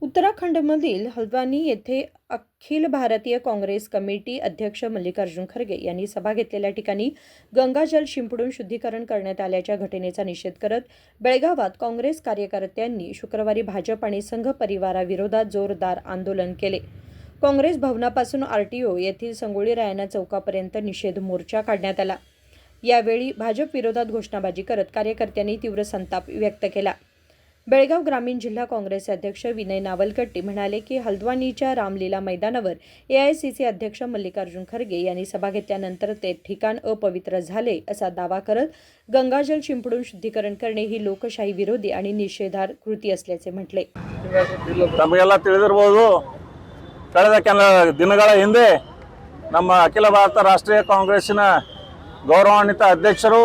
उत्तराखंडमधील हल्द्वानी येथे अखिल भारतीय काँग्रेस कमिटी अध्यक्ष मल्लिकार्जुन खरगे यांनी सभा घेतलेल्या ठिकाणी गंगाजल शिंपडून शुद्धीकरण करण्यात आल्याच्या घटनेचा निषेध करत बेळगावात काँग्रेस कार्यकर्त्यांनी शुक्रवारी भाजप आणि संघ परिवाराविरोधात जोरदार आंदोलन केले। काँग्रेस भवनापासून आरटीओ येथील संगोळी रायण्णा चौकापर्यंत निषेध मोर्चा काढण्यात आला। यावेळी भाजप विरोधात घोषणाबाजी करत कार्यकर्त्यांनी तीव्र संताप व्यक्त केला। बेळगाव ग्रामीण जिल्हा काँग्रेसचे अध्यक्ष विनय नावलकट्टी म्हणाले की हल्द्वानीच्या रामलीला मैदानावर एआयसीसी अध्यक्ष मल्लिकार्जुन खरगे यांनी सभा घेतल्यानंतर ते ठिकाण अपवित्र झाले असा दावा करत गंगाजल शिंपडून शुद्धीकरण करणे ही लोकशाही विरोधी आणि निषेधार्ह कृती असल्याचे म्हटले। ತಮಗೆಲ್ಲ ತಿಳಿದಿರಬಹುದು, ಕಳೆದ ಕೆಲ ದಿನಗಳ ಹಿಂದೆ ನಮ್ಮ ಅಖಿಲ ಭಾರತ ರಾಷ್ಟ್ರೀಯ ಕಾಂಗ್ರೆಸ್ಸಿನ ಗೌರವಾನ್ವಿತ ಅಧ್ಯಕ್ಷರು,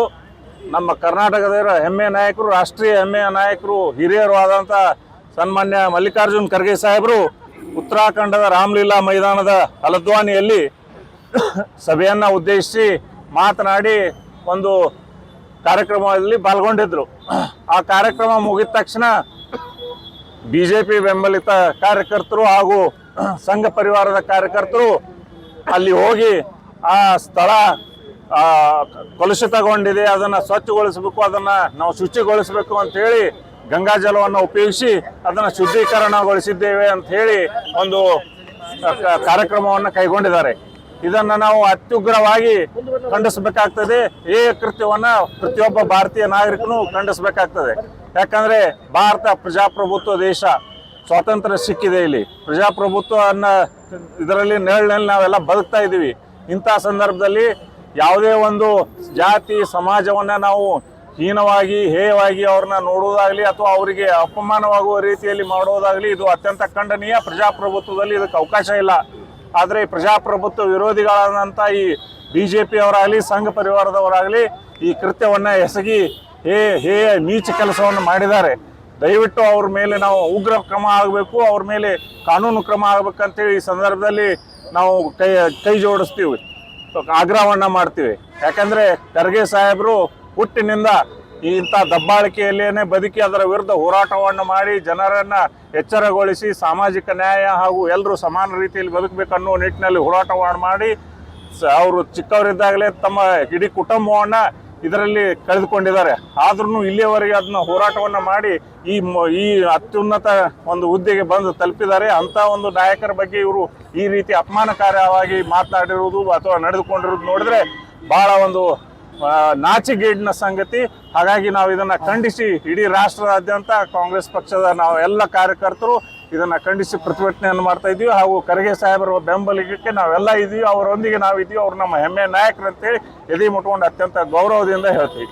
ನಮ್ಮ ಕರ್ನಾಟಕದ ಹೆಮ್ಮೆಯ ನಾಯಕರು, ರಾಷ್ಟ್ರೀಯ ಹೆಮ್ಮೆಯ ನಾಯಕರು, ಹಿರಿಯರು ಆದಂಥ ಸನ್ಮಾನ್ಯ ಮಲ್ಲಿಕಾರ್ಜುನ್ ಖರ್ಗೆ ಸಾಹೇಬರು ಉತ್ತರಾಖಂಡದ ರಾಮಲೀಲಾ ಮೈದಾನದ ಹಲ್ದ್ವಾನಿಯಲ್ಲಿ ಸಭೆಯನ್ನು ಉದ್ದೇಶಿಸಿ ಮಾತನಾಡಿ ಒಂದು ಕಾರ್ಯಕ್ರಮದಲ್ಲಿ ಪಾಲ್ಗೊಂಡಿದ್ದರು। ಆ ಕಾರ್ಯಕ್ರಮ ಮುಗಿದ ತಕ್ಷಣ ಬಿಜೆಪಿ ಬೆಂಬಲಿತ ಕಾರ್ಯಕರ್ತರು ಹಾಗೂ ಸಂಘ ಪರಿವಾರದ ಕಾರ್ಯಕರ್ತರು ಅಲ್ಲಿ ಹೋಗಿ ಆ ಸ್ಥಳ ಕಲುಷಿತಗೊಂಡಿದೆ, ಅದನ್ನು ಸ್ವಚ್ಛಗೊಳಿಸಬೇಕು, ಅದನ್ನು ನಾವು ಶುಚಿಗೊಳಿಸಬೇಕು ಅಂತ ಹೇಳಿ ಗಂಗಾಜಲವನ್ನು ಉಪಯೋಗಿಸಿ ಅದನ್ನು ಶುದ್ಧೀಕರಣಗೊಳಿಸಿದ್ದೇವೆ ಅಂತ ಹೇಳಿ ಒಂದು ಕಾರ್ಯಕ್ರಮವನ್ನು ಕೈಗೊಂಡಿದ್ದಾರೆ। ಇದನ್ನು ನಾವು ಅತ್ಯುಗ್ರವಾಗಿ ಖಂಡಿಸಬೇಕಾಗ್ತದೆ। ಈ ಕೃತ್ಯವನ್ನು ಪ್ರತಿಯೊಬ್ಬ ಭಾರತೀಯ ನಾಗರಿಕನು ಖಂಡಿಸಬೇಕಾಗ್ತದೆ। ಯಾಕಂದರೆ ಭಾರತ ಪ್ರಜಾಪ್ರಭುತ್ವ ದೇಶ, ಸ್ವಾತಂತ್ರ್ಯ ಸಿಕ್ಕಿದೆ, ಇಲ್ಲಿ ಪ್ರಜಾಪ್ರಭುತ್ವ ಅನ್ನೋ ಇದರಲ್ಲಿ ನೆರಳಿನಲ್ಲಿ ನಾವೆಲ್ಲ ಬದುಕ್ತಾ ಇದ್ದೀವಿ। ಇಂಥ ಸಂದರ್ಭದಲ್ಲಿ ಯಾವುದೇ ಒಂದು ಜಾತಿ ಸಮಾಜವನ್ನು ನಾವು ಹೀನವಾಗಿ ಹೇಯವಾಗಿ ಅವ್ರನ್ನ ನೋಡುವುದಾಗಲಿ ಅಥವಾ ಅವರಿಗೆ ಅಪಮಾನವಾಗುವ ರೀತಿಯಲ್ಲಿ ಮಾಡುವುದಾಗಲಿ ಇದು ಅತ್ಯಂತ ಖಂಡನೀಯ। ಪ್ರಜಾಪ್ರಭುತ್ವದಲ್ಲಿ ಇದಕ್ಕೆ ಅವಕಾಶ ಇಲ್ಲ। ಆದರೆ ಪ್ರಜಾಪ್ರಭುತ್ವ ವಿರೋಧಿಗಳಾದಂಥ ಈ ಬಿಜೆಪಿ ಅವರಾಗಲಿ ಸಂಘ ಪರಿವಾರದವರಾಗಲಿ ಈ ಕೃತ್ಯವನ್ನು ಎಸಗಿ ನೀಚ ಕೆಲಸವನ್ನು ಮಾಡಿದ್ದಾರೆ। ದಯವಿಟ್ಟು ಅವ್ರ ಮೇಲೆ ನಾವು ಉಗ್ರ ಕ್ರಮ ಆಗಬೇಕು, ಅವ್ರ ಮೇಲೆ ಕಾನೂನು ಕ್ರಮ ಆಗಬೇಕಂತೇಳಿ ಈ ಸಂದರ್ಭದಲ್ಲಿ ನಾವು ಕೈ ಜೋಡಿಸ್ತೀವಿ, ಆಗ್ರಹವನ್ನು ಮಾಡ್ತೀವಿ। ಯಾಕಂದರೆ ಖರ್ಗೆ ಸಾಹೇಬರು ಹುಟ್ಟಿನಿಂದ ಇಂಥ ದಬ್ಬಾಳಿಕೆಯಲ್ಲೇನೆ ಬದುಕಿ ಅದರ ವಿರುದ್ಧ ಹೋರಾಟವನ್ನು ಮಾಡಿ ಜನರನ್ನು ಎಚ್ಚರಗೊಳಿಸಿ ಸಾಮಾಜಿಕ ನ್ಯಾಯ ಹಾಗೂ ಎಲ್ಲರೂ ಸಮಾನ ರೀತಿಯಲ್ಲಿ ಬದುಕಬೇಕನ್ನೋ ನಿಟ್ಟಿನಲ್ಲಿ ಹೋರಾಟವನ್ನು ಮಾಡಿ ಅವರು ಚಿಕ್ಕವರಿದ್ದಾಗಲೇ ತಮ್ಮ ಇಡೀ ಕುಟುಂಬವನ್ನು ಇದರಲ್ಲಿ ಕಳೆದುಕೊಂಡಿದ್ದಾರೆ। ಆದ್ರೂ ಇಲ್ಲಿಯವರೆಗೆ ಅದನ್ನ ಹೋರಾಟವನ್ನು ಮಾಡಿ ಈ ಅತ್ಯುನ್ನತ ಒಂದು ಹುದ್ದೆಗೆ ಬಂದು ತಲುಪಿದ್ದಾರೆ। ಅಂಥ ಒಂದು ನಾಯಕರ ಬಗ್ಗೆ ಇವರು ಈ ರೀತಿ ಅಪಮಾನಕಾರವಾಗಿ ಮಾತನಾಡಿರುವುದು ಅಥವಾ ನಡೆದುಕೊಂಡಿರೋದು ನೋಡಿದ್ರೆ ಬಹಳ ಒಂದು ನಾಚಿಗೇಡಿನ ಸಂಗತಿ। ಹಾಗಾಗಿ ನಾವು ಇದನ್ನು ಖಂಡಿಸಿ ಇಡೀ ರಾಷ್ಟ್ರದಾದ್ಯಂತ ಕಾಂಗ್ರೆಸ್ ಪಕ್ಷದ ನಾವು ಎಲ್ಲ ಕಾರ್ಯಕರ್ತರು ಇದನ್ನು ಖಂಡಿಸಿ ಪ್ರತಿಭಟನೆಯನ್ನು ಮಾಡ್ತಾ ಇದ್ದೀವಿ। ಹಾಗೂ ಖರ್ಗೆ ಸಾಹೇಬರ ಬೆಂಬಲಿಗಕ್ಕೆ ನಾವೆಲ್ಲ ಇದ್ದೀವಿ, ಅವರೊಂದಿಗೆ ನಾವಿದ್ದೀವಿ, ಅವರು ನಮ್ಮ ಹೆಮ್ಮೆಯ ನಾಯಕರು ಅಂತೇಳಿ ಎದೆ ಮುಟ್ಕೊಂಡು ಅತ್ಯಂತ ಗೌರವದಿಂದ ಹೇಳ್ತೀವಿ।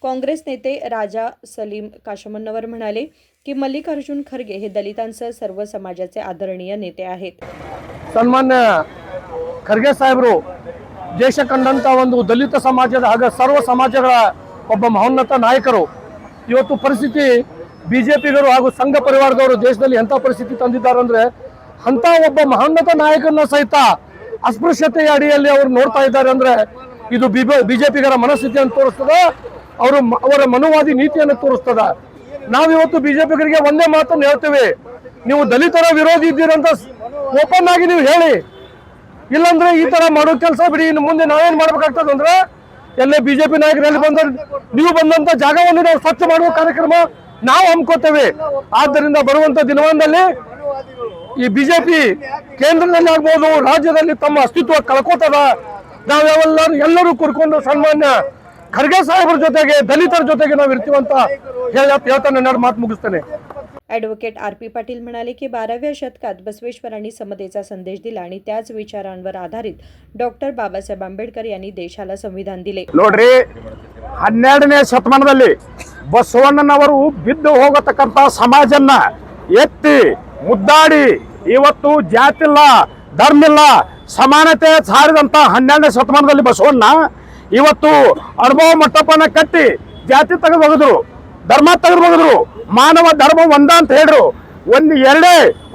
काँग्रेस नेते राजा सलीम काशमनवर म्हणाले की मल्लिकार्जुन खरगे हे दलितांसह सर्व समाजाचे आदरणीय नेते आहेत। सन्मान्य ಖರ್ಗೆ ಸಾಹೇಬರು ದೇಶ ಕಂಡಂತ ಒಂದು ದಲಿತ ಸಮಾಜದ ಹಾಗೂ ಸರ್ವ ಸಮಾಜಗಳ ಒಬ್ಬ ಮಹೋನ್ನತ ನಾಯಕರು। ಇವತ್ತು ಪರಿಸ್ಥಿತಿ ಬಿಜೆಪಿಗರು ಹಾಗೂ ಸಂಘ ಪರಿವಾರದವರು ದೇಶದಲ್ಲಿ ಎಂಥ ಪರಿಸ್ಥಿತಿ ತಂದಿದ್ದಾರೆ ಅಂದರೆ ಅಂಥ ಒಬ್ಬ ಮಹೋನ್ನತ ನಾಯಕನ ಸಹಿತ ಅಸ್ಪೃಶ್ಯತೆಯ ಅಡಿಯಲ್ಲಿ ಅವರು ನೋಡ್ತಾ ಇದ್ದಾರೆ ಅಂದರೆ ಇದು ಬಿಜೆಪಿಗರ ಮನಸ್ಥಿತಿಯನ್ನು ತೋರಿಸ್ತದೆ, ಅವರ ಮನುವಾದಿ ನೀತಿಯನ್ನು ತೋರಿಸ್ತದೆ। ನಾವಿವತ್ತು ಬಿಜೆಪಿಗರಿಗೆ ಒಂದೇ ಮಾತನ್ನು ಹೇಳ್ತೇವೆ, ನೀವು ದಲಿತರ ವಿರೋಧಿ ಇದ್ದೀರಂತ ಓಪನ್ ಆಗಿ ನೀವು ಹೇಳಿ, ಇಲ್ಲಾಂದ್ರೆ ಈ ತರ ಮಾಡೋ ಕೆಲಸ ಬಿಡಿ। ಇನ್ನು ಮುಂದೆ ನಾವೇನ್ ಮಾಡ್ಬೇಕಾಗ್ತದೆ ಅಂದ್ರೆ ಎಲ್ಲೇ ಬಿಜೆಪಿ ನಾಯಕರಲ್ಲಿ ನೀವು ಬಂದಂತ ಜಾಗವನ್ನು ನಾವು ಸ್ವಚ್ಛ ಮಾಡುವ ಕಾರ್ಯಕ್ರಮ ನಾವು ಹಮ್ಮಿಕೋತೇವೆ। ಆದ್ದರಿಂದ ಬರುವಂತ ದಿನವೊಂದಲ್ಲಿ ಈ ಬಿಜೆಪಿ ಕೇಂದ್ರದಲ್ಲಿ ಆಗ್ಬೋದು ರಾಜ್ಯದಲ್ಲಿ ತಮ್ಮ ಅಸ್ತಿತ್ವ ಕಳ್ಕೋತದ। ನಾವೆಲ್ಲರೂ ಕೂರ್ಕೊಂಡು ಸನ್ಮಾನ್ಯ ಖರ್ಗೆ ಸಾಹೇಬರ ಜೊತೆಗೆ ದಲಿತರ ಜೊತೆಗೆ ನಾವು ಇರ್ತೀವಂತ ಹೇಳ್ತಾ ನನ್ನ ಮಾತು ಮುಗಿಸ್ತೇನೆ। Advocate RP. पाटील म्हणाले की 12व्या शतकात बसवेश्वरांनी समतेचा संदेश दिला आणि त्याच विचारांवर आधारित डॉक्टर बाबासाहेब आंबेडकर यांनी देशाला संविधान दिले। ನೋಡ್ರಿ 12ನೇ ಶತಮಾನದಲ್ಲಿ ಬಸವಣ್ಣನವರು ಬಿದ್ದು ಹೋಗತಕ್ಕಂತ ಸಮಾಜನ್ನ ಎತ್ತಿ ಮುದ್ದಾಡಿ ಇವತ್ತು ಜಾತಿ ಇಲ್ಲ ಧರ್ಮ ಇಲ್ಲ ಸಮಾನತೆ ಸಾರಿದಂತ 12ನೇ ಶತಮಾನದಲ್ಲಿ ಬಸವಣ್ಣ ಇವತ್ತು ಅನುಭವ ಮಂಟಪನ ಕಟ್ಟಿ ಜಾತಿ ತೆಗೆದು ಧರ್ಮ ತೆಗೆದು ಮಾನವ ಧರ್ಮ ಒಂದ ಅಂತ ಹೇಳ್ರು,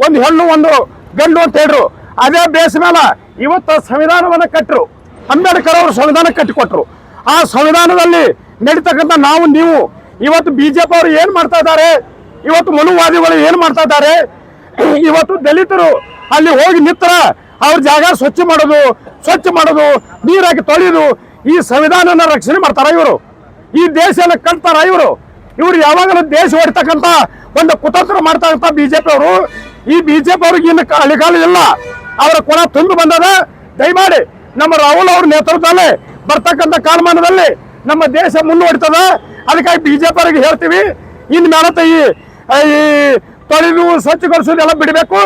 ಒಂದು ಹೆಣ್ಣು ಒಂದು ಗಂಡು ಅಂತ ಹೇಳ್ರು। ಅದೇ ಬೇಸ್ ಮೇಲೆ ಇವತ್ತು ಸಂವಿಧಾನವನ್ನ ಕಟ್ಟರು, ಅಂಬೇಡ್ಕರ್ ಅವರು ಸಂವಿಧಾನ ಕಟ್ಟಿಕೊಟ್ರು। ಆ ಸಂವಿಧಾನದಲ್ಲಿ ನಡೀತಕ್ಕಂಥ ನಾವು ನೀವು ಇವತ್ತು ಬಿಜೆಪಿ ಅವರು ಏನ್ ಮಾಡ್ತಾ ಇದ್ದಾರೆ, ಇವತ್ತು ಮನುವಾದಿಗಳು ಏನ್ ಮಾಡ್ತಾ ಇದ್ದಾರೆ, ಇವತ್ತು ದಲಿತರು ಅಲ್ಲಿ ಹೋಗಿ ನಿಂತರ ಅವ್ರ ಜಾಗ ಸ್ವಚ್ಛ ಮಾಡೋದು ನೀರಾಕಿ ತೊಳೆಯೋದು ಈ ಸಂವಿಧಾನನ ರಕ್ಷಣೆ ಮಾಡ್ತಾರ ಇವರು, ಈ ದೇಶನ ಕಟ್ತಾರ ಇವರು ಯಾವಾಗಲೂ ದೇಶ ಹೊಡ್ತಕ್ಕಂತ ಒಂದು ಕುತಂತ್ರ ಮಾಡ್ತಕ್ಕಂಥ ಬಿಜೆಪಿ ಅವರು. ಈ ಬಿಜೆಪಿ ಅವ್ರಿಗೆ ಇನ್ನು ಅಳಿಗಾಲ ಇಲ್ಲ, ಅವರ ಕೊಳ ತುಂಬಿ ಬಂದದ. ದಯಮಾಡಿ ನಮ್ಮ ರಾಹುಲ್ ಅವ್ರ ನೇತೃತ್ವದಲ್ಲಿ ಬರ್ತಕ್ಕಂಥ ಕಾಲಮಾನದಲ್ಲಿ ನಮ್ಮ ದೇಶ ಮುಂದುವರಿತದ. ಅದಕ್ಕಾಗಿ ಬಿಜೆಪಿ ಅವರಿಗೆ ಹೇಳ್ತೀವಿ, ಇನ್ ಮೇಲೆ ಈ ತೊಳೆದು ಸ್ವಚ್ಛಗೊಳಿಸೋದೆಲ್ಲ ಬಿಡಬೇಕು.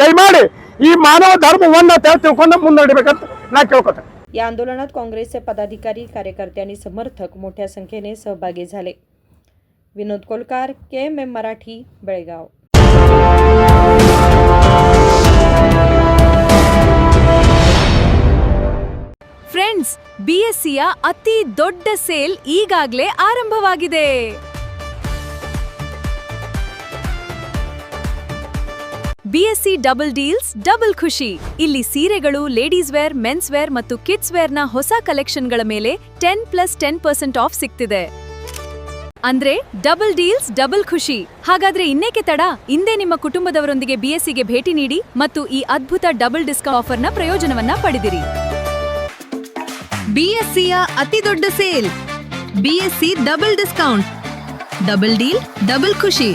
ದಯಮಾಡಿ ಈ ಮಾನವ ಧರ್ಮವನ್ನ ತಿಳ್ಕೊಂಡು ಮುನ್ನಡೆಬೇಕಂತ ನಾ ಕೇಳ್ಕೊತೇನೆ. या आंदोलनात काँग्रेसचे पदाधिकारी, कार्यकर्ते आणि समर्थक मोठ्या संख्येने सहभागी झाले. विनोद कोलकार, KMM मराठी, बेळगाव. ಫ್ರೆಂಡ್ಸ್, BScಯ ಅತಿ ದೊಡ್ಡ ಸೇಲ್ ಈಗಾಗಲೇ ಆರಂಭವಾಗಿದೆ. BSc ಡಬಲ್ ಡೀಲ್ಸ್ ಡಬಲ್ ಖುಷಿ. ಇಲ್ಲಿ ಸೀರೆಗಳು, ಲೇಡೀಸ್ ವೇರ್, ಮೆನ್ಸ್ ವೇರ್ ಮತ್ತು ಕಿಡ್ಸ್ ವೇರ್ನ ಹೊಸ ಕಲೆಕ್ಷನ್ಗಳ ಮೇಲೆ 10+10% ಆಫ್ ಸಿಗ್ತಿದೆ. ಅಂದ್ರೆ ಡಬಲ್ ಡೀಲ್ಸ್ ಡಬಲ್ ಖುಷಿ. ಹಾಗಾದ್ರೆ ಇನ್ನೇಕೆ ತಡ? ಇಂದೇ ನಿಮ್ಮ ಕುಟುಂಬದವರೊಂದಿಗೆ BScಗೆ ಭೇಟಿ ನೀಡಿ ಮತ್ತು ಈ ಅದ್ಭುತ ಡಬಲ್ ಡಿಸ್ಕೌಂಟ್ ಆಫರ್ನ ಪ್ರಯೋಜನವನ್ನ ಪಡೆದಿರಿ. BScಯ ಅತಿ ದೊಡ್ಡ sale, BSc double discount, double deal double ಖುಷಿ.